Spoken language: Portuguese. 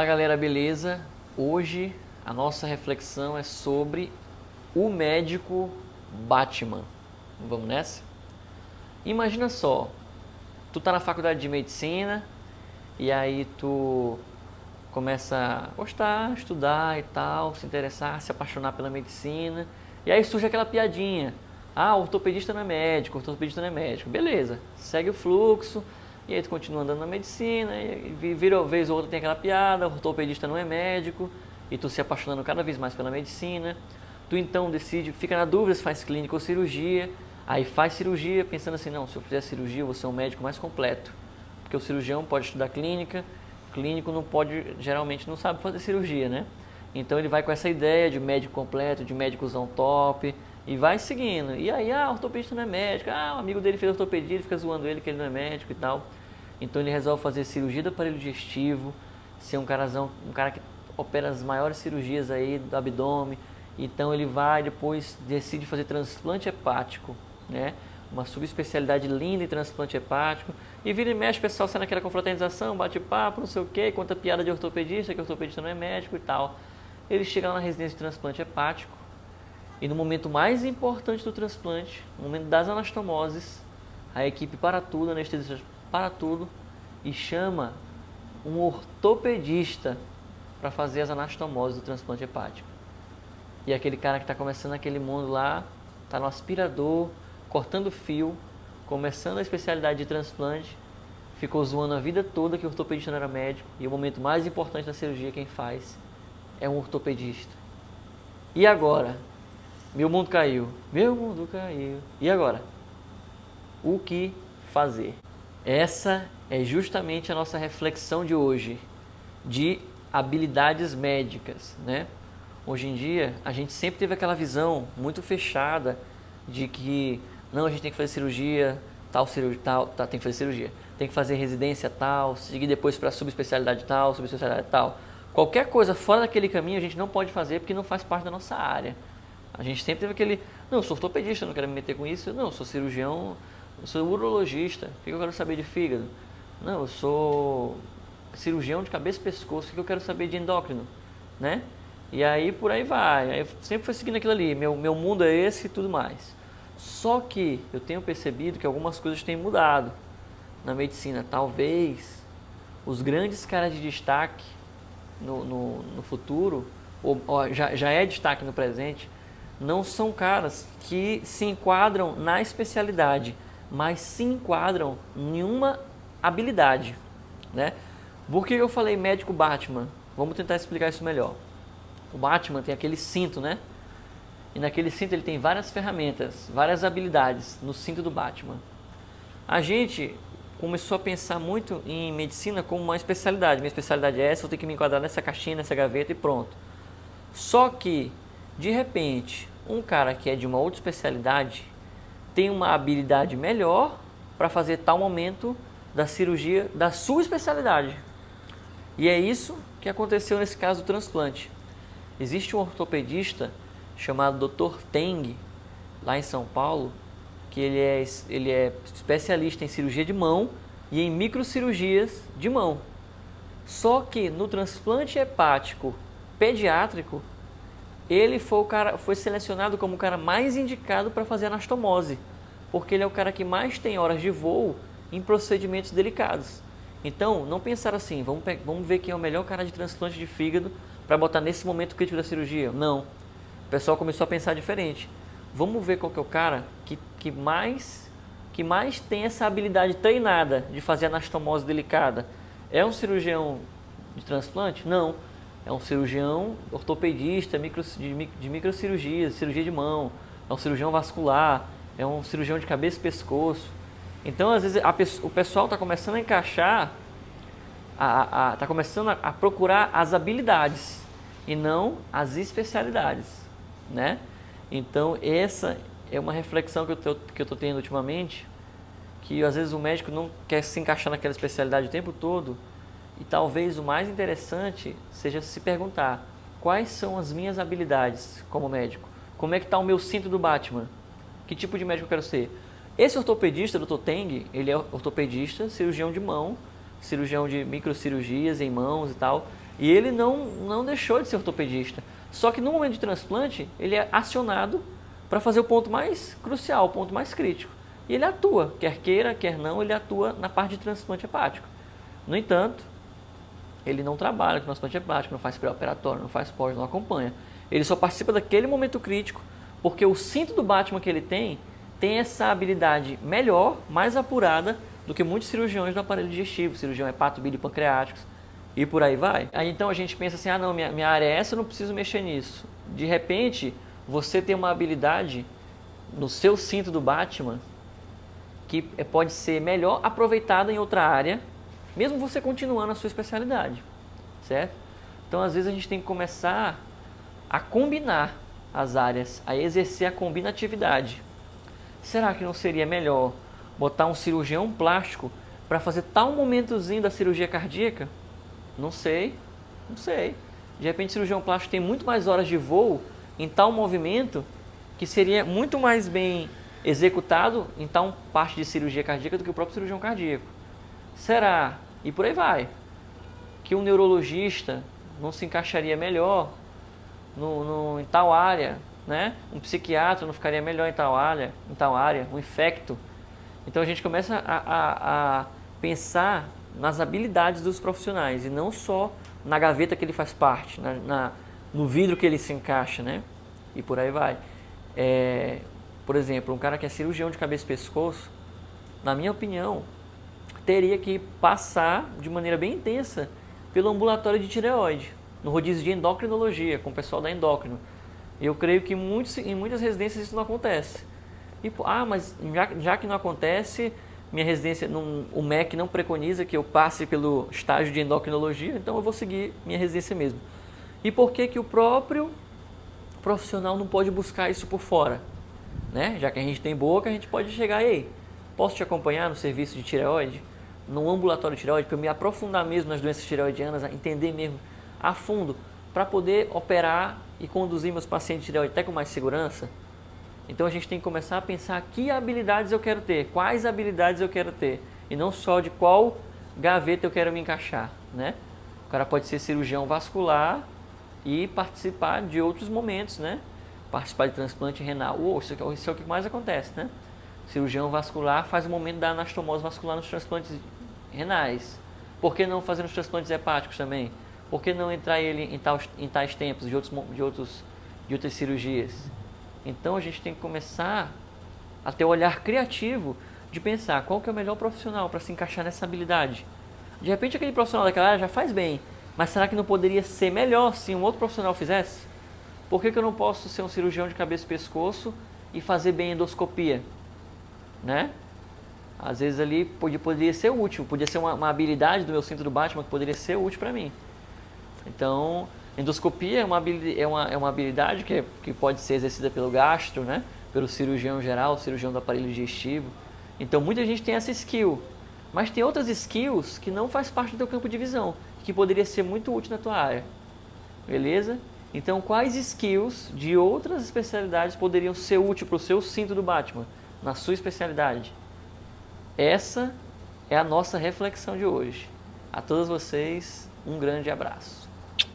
Fala galera, beleza? Hoje a nossa reflexão é sobre o médico Batman. Vamos nessa? Imagina só, tu tá na faculdade de medicina e aí tu começa a gostar, estudar e tal, se interessar, se apaixonar pela medicina. E aí surge aquela piadinha: ah, ortopedista não é médico, ortopedista não é médico. Beleza, segue o fluxo. E aí tu continua andando na medicina, e vira vez ou outra tem aquela piada: ortopedista não é médico, e tu se apaixonando cada vez mais pela medicina. Tu então decide, fica na dúvida se faz clínica ou cirurgia, aí faz cirurgia pensando assim: não, se eu fizer cirurgia eu vou ser um médico mais completo, porque o cirurgião pode estudar clínica, o clínico não pode, geralmente não sabe fazer cirurgia, né? Então ele vai com essa ideia de médico completo, de médicozão top, e vai seguindo. E aí, ortopedista não é médico, o amigo dele fez ortopedia, ele fica zoando ele que ele não é médico e tal. Então ele resolve fazer cirurgia do aparelho digestivo, ser um cara que opera as maiores cirurgias aí do abdômen. Então ele vai, depois decide fazer transplante hepático, né? Uma subespecialidade linda em transplante hepático. E vira e mexe, o pessoal sai naquela confraternização, bate papo, não sei o quê, conta piada de ortopedista, que ortopedista não é médico e tal. Ele chega lá na residência de transplante hepático e no momento mais importante do transplante, no momento das anastomoses, a equipe para tudo, a anestesista para tudo e chama um ortopedista para fazer as anastomoses do transplante hepático. E aquele cara que está começando aquele mundo lá, está no aspirador, cortando fio, começando a especialidade de transplante, ficou zoando a vida toda que o ortopedista não era médico, e o momento mais importante da cirurgia quem faz é um ortopedista. E agora? Meu mundo caiu. E agora? O que fazer? Essa é justamente a nossa reflexão de hoje, de habilidades médicas, né? Hoje em dia, a gente sempre teve aquela visão muito fechada de que não, a gente tem que fazer cirurgia, tem que fazer cirurgia, tem que fazer residência tal, seguir depois para subespecialidade tal. Qualquer coisa fora daquele caminho a gente não pode fazer porque não faz parte da nossa área. A gente sempre teve aquele: não, eu sou ortopedista, não quero me meter com isso. Não, eu sou cirurgião, eu sou urologista, o que eu quero saber de fígado? Não, eu sou cirurgião de cabeça e pescoço, o que eu quero saber de endócrino, né? E aí por aí vai, aí sempre foi seguindo aquilo ali, meu mundo é esse e tudo mais. Só que eu tenho percebido que algumas coisas têm mudado na medicina. Talvez os grandes caras de destaque no futuro, ou já é destaque no presente, não são caras que se enquadram na especialidade, mas se enquadram em uma habilidade, né? Por que eu falei médico Batman? Vamos tentar explicar isso melhor. O Batman tem aquele cinto, né? E naquele cinto ele tem várias ferramentas, várias habilidades no cinto do Batman. A gente começou a pensar muito em medicina como uma especialidade. Minha especialidade é essa, eu tenho que me enquadrar nessa caixinha, nessa gaveta e pronto. Só que, de repente, um cara que é de uma outra especialidade tem uma habilidade melhor para fazer tal momento da cirurgia da sua especialidade. E é isso que aconteceu nesse caso do transplante. Existe um ortopedista chamado Dr. Teng, lá em São Paulo, que ele é especialista em cirurgia de mão e em microcirurgias de mão. Só que no transplante hepático pediátrico, ele foi selecionado como o cara mais indicado para fazer anastomose, porque ele é o cara que mais tem horas de voo em procedimentos delicados. Então, não pensar assim: vamos ver quem é o melhor cara de transplante de fígado para botar nesse momento crítico da cirurgia. Não. O pessoal começou a pensar diferente. Vamos ver qual que é o cara que mais tem essa habilidade treinada de fazer anastomose delicada. É um cirurgião de transplante? Não. É um cirurgião ortopedista de microcirurgias, cirurgia de mão. É um cirurgião vascular. É um cirurgião de cabeça e pescoço. Então, às vezes, o pessoal está começando a encaixar, está começando a procurar as habilidades e não as especialidades, né? Então, essa é uma reflexão que eu estou tendo ultimamente, que às vezes o médico não quer se encaixar naquela especialidade o tempo todo, e talvez o mais interessante seja se perguntar: quais são as minhas habilidades como médico? Como é que está o meu cinto do Batman? Que tipo de médico eu quero ser? Esse ortopedista, Dr. Teng, ele é ortopedista, cirurgião de mão, cirurgião de microcirurgias em mãos e tal. E ele não deixou de ser ortopedista. Só que no momento de transplante, ele é acionado para fazer o ponto mais crucial, o ponto mais crítico. E ele atua, quer queira, quer não, ele atua na parte de transplante hepático. No entanto, ele não trabalha com transplante hepático, não faz pré-operatório, não faz pós, não acompanha. Ele só participa daquele momento crítico, porque o cinto do Batman que ele tem essa habilidade melhor, mais apurada do que muitos cirurgiões do aparelho digestivo, cirurgião hepato, bile, pancreáticos e por aí vai. Aí então a gente pensa assim, ah não, minha área é essa, eu não preciso mexer nisso. De repente, você tem uma habilidade no seu cinto do Batman que pode ser melhor aproveitada em outra área, mesmo você continuando a sua especialidade, certo? Então às vezes a gente tem que começar a combinar as áreas, a exercer a combinatividade. Será que não seria melhor botar um cirurgião plástico para fazer tal momentozinho da cirurgia cardíaca? Não sei. De repente o cirurgião plástico tem muito mais horas de voo em tal movimento que seria muito mais bem executado em tal parte de cirurgia cardíaca do que o próprio cirurgião cardíaco. Será? E por aí vai. Que um neurologista não se encaixaria melhor em tal área, né? Um psiquiatra não ficaria melhor em tal área, um infecto. Então a gente começa a pensar nas habilidades dos profissionais e não só na gaveta que ele faz parte, no vidro que ele se encaixa, né? E por aí vai. Por exemplo, um cara que é cirurgião de cabeça e pescoço, na minha opinião, teria que passar de maneira bem intensa pelo ambulatório de tireoide, no rodízio de endocrinologia, com o pessoal da endócrino. Eu creio que em muitas residências isso não acontece. Mas já que não acontece, minha residência, o MEC não preconiza que eu passe pelo estágio de endocrinologia, então eu vou seguir minha residência mesmo. E por que o próprio profissional não pode buscar isso por fora? Né? Já que a gente tem boca, a gente pode chegar aí. Posso te acompanhar no serviço de tireoide? No ambulatório de tireoide, para eu me aprofundar mesmo nas doenças tireoidianas, entender mesmo a fundo, para poder operar e conduzir meus pacientes de tireoide até com mais segurança. Então a gente tem que começar a pensar que habilidades eu quero ter, quais habilidades eu quero ter, e não só de qual gaveta eu quero me encaixar, né? O cara pode ser cirurgião vascular e participar de outros momentos, né? Participar de transplante renal, isso é o que mais acontece, né? O cirurgião vascular faz o momento da anastomose vascular nos transplantes renais. Por que não fazer nos transplantes hepáticos também? Por que não entrar ele em tais tempos de outras cirurgias? Então a gente tem que começar a ter o olhar criativo de pensar qual que é o melhor profissional para se encaixar nessa habilidade. De repente aquele profissional daquela área já faz bem, mas será que não poderia ser melhor se um outro profissional fizesse? Por que eu não posso ser um cirurgião de cabeça e pescoço e fazer bem endoscopia? Né? Às vezes ali poderia ser útil, podia ser uma habilidade do meu cinto do Batman que poderia ser útil para mim. Então, endoscopia é uma habilidade que pode ser exercida pelo gastro, né? Pelo cirurgião geral, cirurgião do aparelho digestivo. Então, muita gente tem essa skill, mas tem outras skills que não faz parte do teu campo de visão, que poderia ser muito útil na tua área. Beleza? Então, quais skills de outras especialidades poderiam ser úteis para o seu cinto do Batman, na sua especialidade? Essa é a nossa reflexão de hoje. A todos vocês, um grande abraço.